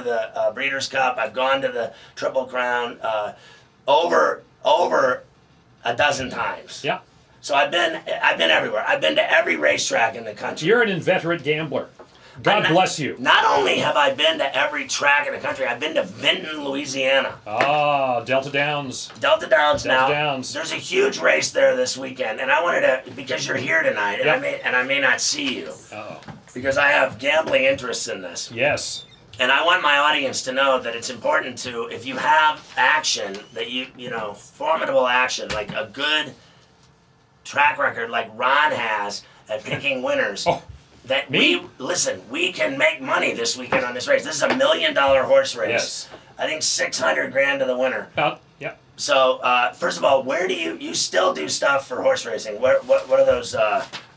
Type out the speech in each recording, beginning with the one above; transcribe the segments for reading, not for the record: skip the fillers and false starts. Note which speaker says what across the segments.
Speaker 1: to the Breeders' Cup. I've gone to the Triple Crown over a dozen times.
Speaker 2: Yeah.
Speaker 1: So I've been everywhere. I've been to every racetrack in the country.
Speaker 2: You're an inveterate gambler. God bless you.
Speaker 1: Not only have I been to every track in the country, I've been to Vinton, Louisiana.
Speaker 2: Oh, Delta Downs.
Speaker 1: Delta Downs now.
Speaker 2: Delta Downs.
Speaker 1: There's a huge race there this weekend, and I wanted to, because you're here tonight, and
Speaker 2: Yep.
Speaker 1: I may not see you,
Speaker 2: Uh-oh.
Speaker 1: because I have gambling interests in this.
Speaker 2: Yes.
Speaker 1: And I want my audience to know that it's important to, if you have action, that you know, formidable action, like a good track record like Ron has at picking winners.
Speaker 2: Oh.
Speaker 1: That
Speaker 2: Me?
Speaker 1: we can make money this weekend on this race. This is $1 million horse race.
Speaker 2: Yes.
Speaker 1: I think $600,000 to the winner.
Speaker 2: Yep.
Speaker 1: So, first of all, where do you still do stuff for horse racing? What are those,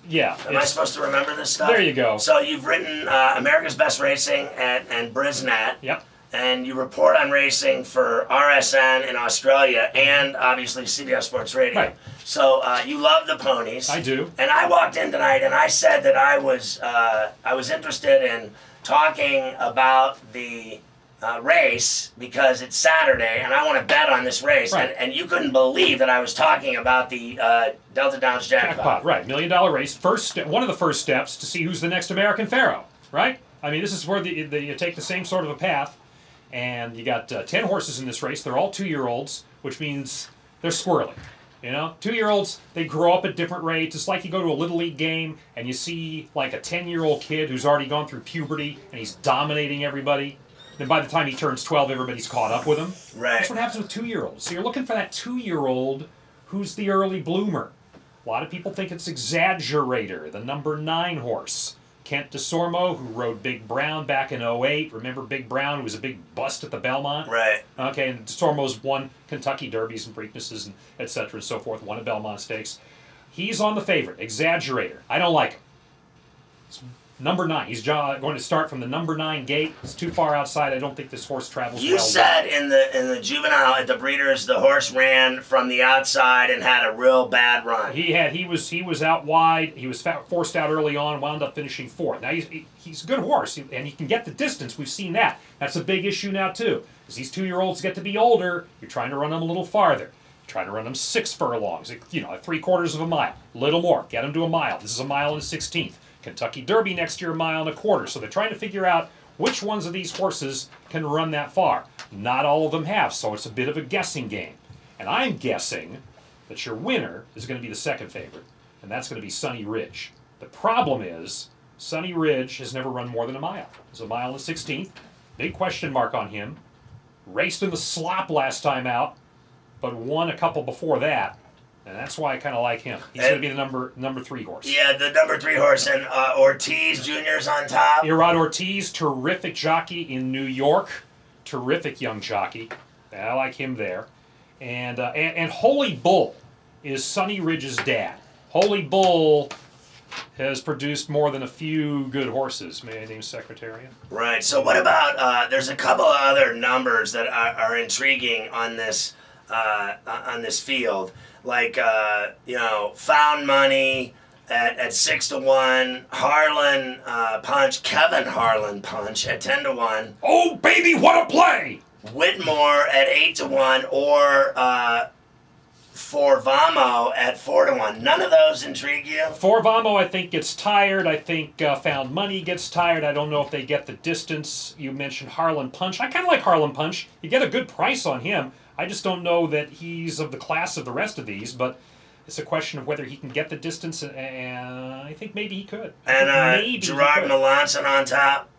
Speaker 2: Yeah.
Speaker 1: am I supposed to remember this stuff?
Speaker 2: There you go.
Speaker 1: So you've written America's Best Racing and Brisnet.
Speaker 2: Yep.
Speaker 1: And you report on racing for RSN in Australia and obviously CBS Sports Radio.
Speaker 2: Right.
Speaker 1: So you love the ponies.
Speaker 2: I do.
Speaker 1: And I walked in tonight and I said that I was interested in talking about the race because it's Saturday and I want to bet on this race.
Speaker 2: Right.
Speaker 1: And you couldn't believe that I was talking about the Delta Downs jackpot.
Speaker 2: Right. $1 million race. One of the first steps to see who's the next American Ferrall. Right. I mean, this is where you take the same sort of a path. And you got 10 horses in this race. They're all 2-year-olds, which means they're squirrely. You know, 2-year-olds, they grow up at different rates. It's like you go to a Little League game and you see like a 10-year-old kid who's already gone through puberty and he's dominating everybody. Then by the time he turns 12, everybody's caught up with him.
Speaker 1: Right.
Speaker 2: That's what happens with 2-year-olds. So you're looking for that 2-year-old who's the early bloomer. A lot of people think it's Exaggerator, the number 9 horse. Kent DeSormo, who rode Big Brown back in 08. Remember Big Brown, who was a big bust at the Belmont?
Speaker 1: Right.
Speaker 2: Okay, and DeSormo's won Kentucky Derbies and Preaknesses and et cetera and so forth, won a Belmont Stakes. He's on the favorite, Exaggerator. I don't like him. It's number 9. He's going to start from the number 9 gate. It's too far outside. I don't think this horse travels well.
Speaker 1: You said in the juvenile at the Breeders, the horse ran from the outside and had a real bad run.
Speaker 2: He was out wide. He was forced out early on. Wound up finishing 4th. Now he's a good horse and he can get the distance. We've seen that. That's a big issue now too. As these 2-year-olds get to be older, you're trying to run them a little farther. You're trying to run them 6 furlongs. You know, 3/4 of a mile, a little more. Get them to a mile. This is a mile and 1/16. Kentucky Derby next year, 1.25 miles. So they're trying to figure out which ones of these horses can run that far. Not all of them have, so it's a bit of a guessing game. And I'm guessing that your winner is going to be the second favorite, and that's going to be Sunny Ridge. The problem is, Sunny Ridge has never run more than a mile. It's a mile and 1/16. Big question mark on him. Raced in the slop last time out, but won a couple before that. And that's why I kind of like him. He's going to be the number 3 horse.
Speaker 1: Yeah, the number 3 horse, and Ortiz Jr.'s on top.
Speaker 2: Irad Ortiz, terrific jockey in New York. Terrific young jockey. I like him there. And Holy Bull is Sunny Ridge's dad. Holy Bull has produced more than a few good horses. May I name Secretariat?
Speaker 1: Right. So what about, there's a couple of other numbers that are intriguing on this field. Like, Found Money at 6-1, Harlan Punch, Kevin Harlan Punch at 10-1.
Speaker 2: Oh, baby, what a play!
Speaker 1: Whitmore at 8-1, or Forvamo at 4-1. None of those intrigue you?
Speaker 2: Forvamo, I think, gets tired. I think Found Money gets tired. I don't know if they get the distance. You mentioned Harlan Punch. I kind of like Harlan Punch. You get a good price on him. I just don't know that he's of the class of the rest of these, but it's a question of whether he can get the distance, and I think maybe he could.
Speaker 1: And Gerard Melanson on top.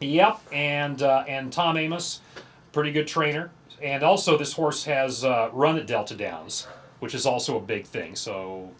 Speaker 2: Yep, and Tom Amos, pretty good trainer. And also this horse has run at Delta Downs, which is also a big thing. So,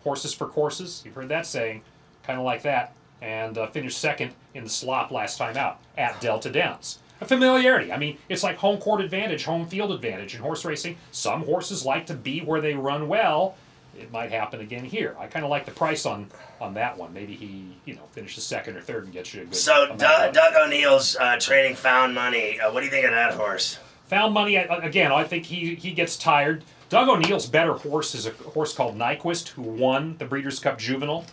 Speaker 2: horses for courses, you've heard that saying, kind of like that. And finished second in the slop last time out at Delta Downs. A familiarity. I mean, it's like home court advantage, home field advantage in horse racing. Some horses like to be where they run well. It might happen again here. I kind of like the price on that one. Maybe he, finishes second or third and gets you a good.
Speaker 1: So Doug O'Neill's training Found Money. What do you think of that horse?
Speaker 2: Found Money, again, I think he gets tired. Doug O'Neill's better horse is a horse called Nyquist, who won the Breeders' Cup Juvenile.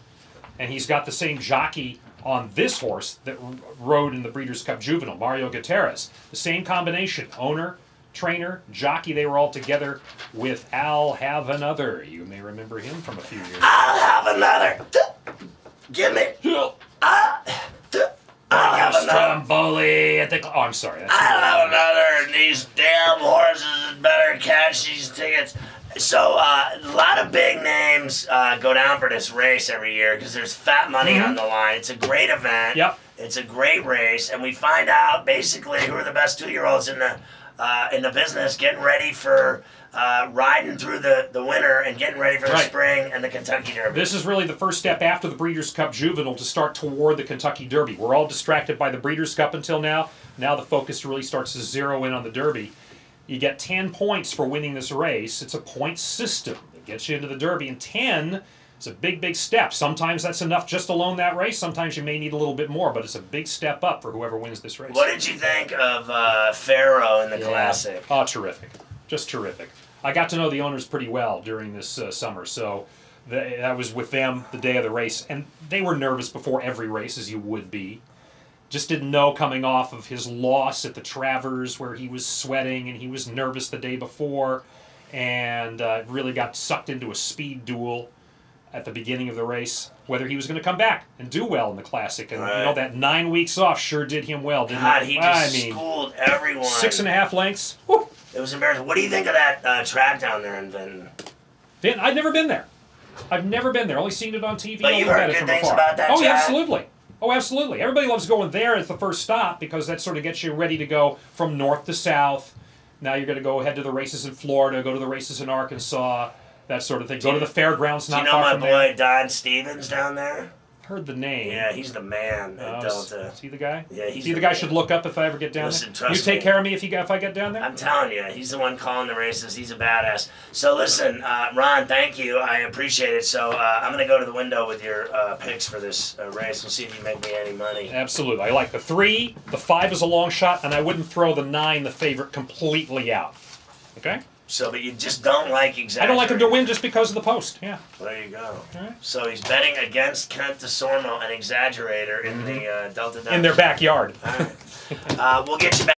Speaker 2: And he's got the same jockey on this horse that rode in the Breeders' Cup Juvenile, Mario Gutierrez. The same combination, owner, trainer, jockey, they were all together with I'll Have Another. You may remember him from a few years ago.
Speaker 1: I'll have another. Give me. I'll have another.
Speaker 2: Stromboli at the... Oh, I'm sorry. That's
Speaker 1: I'll have another. And these damn horses had better catch these tickets. So a lot of big names go down for this race every year because there's fat money on the line. It's a great event.
Speaker 2: Yep.
Speaker 1: It's a great race, and we find out basically who are the best 2-year-olds in the business, getting ready for riding through the winter and getting ready for the spring and the Kentucky Derby.
Speaker 2: This is really the first step after the Breeders' Cup Juvenile to start toward the Kentucky Derby. We're all distracted by the Breeders' Cup until now. Now the focus really starts to zero in on the Derby. You get 10 points for winning this race. It's a point system that gets you into the Derby, and 10 is a big, big step. Sometimes that's enough just alone that race. Sometimes you may need a little bit more, but it's a big step up for whoever wins this race.
Speaker 1: What did you think of Ferrall in the Classic?
Speaker 2: Oh, terrific. Just terrific. I got to know the owners pretty well during this summer, so I was with them the day of the race, and they were nervous before every race, as you would be. Just didn't know coming off of his loss at the Travers where he was sweating and he was nervous the day before, and really got sucked into a speed duel at the beginning of the race, whether he was going to come back and do well in the Classic. And you know, that 9 weeks off sure did him well, didn't it?
Speaker 1: He just schooled everyone.
Speaker 2: 6.5 lengths. Woo.
Speaker 1: It was embarrassing. What do you think of that track down there in Vinton?
Speaker 2: Vinton, I've never been there. I've never been there. Only seen it on TV.
Speaker 1: But you've heard good things about that track?
Speaker 2: Oh, yeah, absolutely. Oh, absolutely. Everybody loves going there as the first stop because that sort of gets you ready to go from north to south. Now you're going to go ahead to the races in Florida, go to the races in Arkansas, that sort of thing. Go to the fairgrounds not far from there.
Speaker 1: Do you know my boy Don Stevens down there?
Speaker 2: Heard the name.
Speaker 1: Yeah, he's the man at Delta.
Speaker 2: Is he the guy?
Speaker 1: Yeah, he's
Speaker 2: the guy I should look up if I ever get down there? You take care of me if I get down there?
Speaker 1: I'm telling you, he's the one calling the races. He's a badass. So listen, Ron, thank you. I appreciate it. So I'm going to go to the window with your picks for this race. We'll see if you make me any money.
Speaker 2: Absolutely. I like the 3, the 5 is a long shot, and I wouldn't throw the 9, the favorite, completely out. Okay?
Speaker 1: So, but you just don't like Exaggerator.
Speaker 2: I don't like him to win just because of the post, yeah.
Speaker 1: There you go.
Speaker 2: All right.
Speaker 1: So he's betting against Kent DeSormo and Exaggerator in the Delta Downs.
Speaker 2: In their backyard.
Speaker 1: All right. We'll get you back.